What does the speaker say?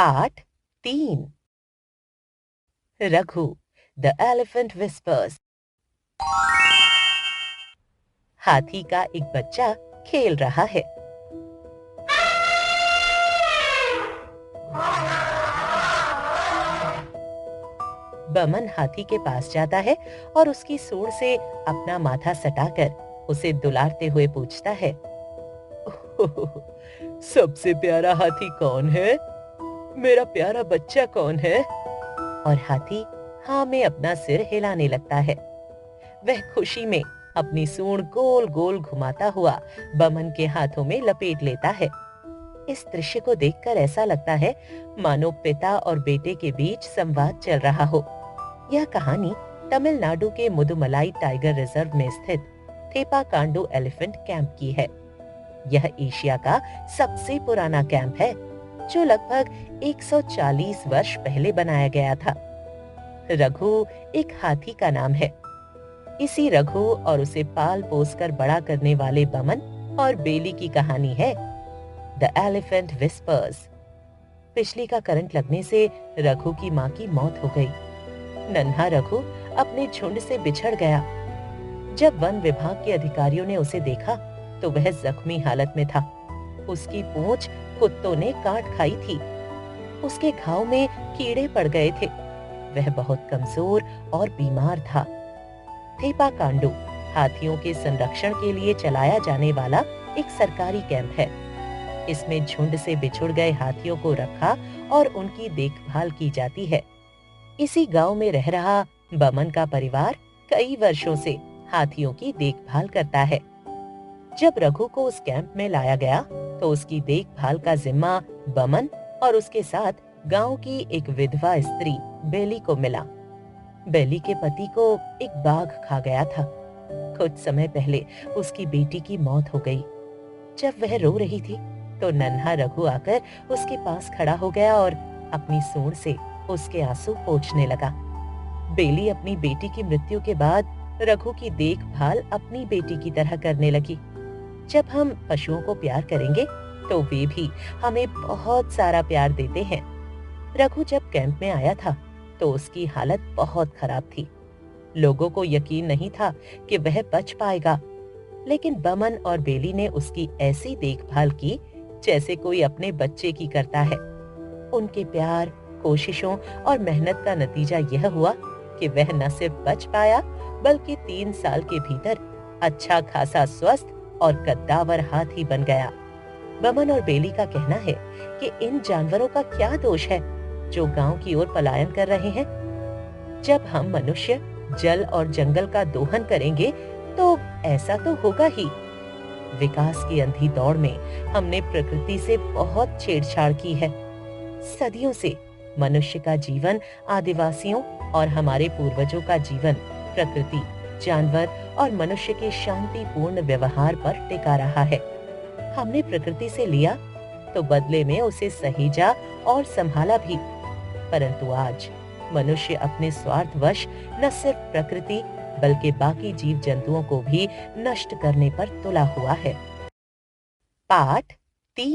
पाठ 3। Raghu the elephant whispers. हाथी का एक बच्चा खेल रहा है। बमन हाथी के पास जाता है और उसकी सूंड से अपना माथा सटाकर उसे दुलारते हुए पूछता है, सबसे प्यारा हाथी कौन है? मेरा प्यारा बच्चा कौन है? और हाथी हाँ में अपना सिर हिलाने लगता है। वह खुशी में अपनी सूंड गोल गोल घुमाता हुआ बमन के हाथों में लपेट लेता है। इस दृश्य को देखकर ऐसा लगता है मानो पिता और बेटे के बीच संवाद चल रहा हो। यह कहानी तमिलनाडु के मुदुमलाई टाइगर रिजर्व में स्थित थेपाकांडू एलिफेंट कैंप की है। यह एशिया का सबसे पुराना कैंप है, जो लगभग 140 वर्ष पहले बनाया गया था। रघु एक हाथी का नाम है। इसी रघु और उसे पाल पोस कर बड़ा करने वाले बमन और बेली की कहानी है द एलिफेंट विस्पर्स। बिजली का करंट लगने से रघु की माँ की मौत हो गई। नन्हा रघु अपने झुंड से बिछड़ गया। जब वन विभाग के अधिकारियों ने उसे देखा तो वह जख्मी हालत में था। उसकी पूंछ कुत्तों ने काट खाई थी। उसके घाव में कीड़े पड़ गए थे। वह बहुत कमजोर और बीमार था। थेपाकांडू हाथियों के संरक्षण के लिए चलाया जाने वाला एक सरकारी कैंप है। इसमें झुंड से बिछुड़ गए हाथियों को रखा और उनकी देखभाल की जाती है। इसी गांव में रह रहा बमन का परिवार कई वर्षों से हाथियों की देखभाल करता है। जब रघु को उस कैंप में लाया गया तो उसकी देखभाल का जिम्मा बमन और उसके साथ गांव की एक विधवा स्त्री बेली को मिला। बेली के पति को एक बाघ खा गया था। कुछ समय पहले उसकी बेटी की मौत हो गई। जब वह रो रही थी तो नन्हा रघु आकर उसके पास खड़ा हो गया और अपनी सूंड से उसके आंसू पोंछने लगा। बेली अपनी बेटी की मृत्यु के बाद रघु की देखभाल अपनी बेटी की तरह करने लगी। जब हम पशुओं को प्यार करेंगे तो वे भी हमें बहुत सारा प्यार देते हैं। रघु जब कैंप में आया था तो उसकी हालत बहुत खराब थी। लोगों को यकीन नहीं था कि वह बच पाएगा, लेकिन बमन और बेली ने उसकी ऐसी देखभाल की जैसे कोई अपने बच्चे की करता है। उनके प्यार, कोशिशों और मेहनत का नतीजा यह हुआ कि वह न सिर्फ बच पाया बल्कि 3 साल के भीतर अच्छा खासा स्वस्थ और कद्दावर हाथी बन गया। बमन और बेली का कहना है कि इन जानवरों का क्या दोष है जो गांव की ओर पलायन कर रहे हैं। जब हम मनुष्य जल और जंगल का दोहन करेंगे तो ऐसा तो होगा ही। विकास की अंधी दौड़ में हमने प्रकृति से बहुत छेड़छाड़ की है। सदियों से मनुष्य का जीवन आदिवासियों और हमारे पूर्वजों का जीवन प्रकृति, जानवर और मनुष्य के शांतिपूर्ण व्यवहार पर टिका रहा है। हमने प्रकृति से लिया तो बदले में उसे सहेजा और संभाला भी, परंतु आज मनुष्य अपने स्वार्थवश न सिर्फ प्रकृति बल्कि बाकी जीव जंतुओं को भी नष्ट करने पर तुला हुआ है। पाठ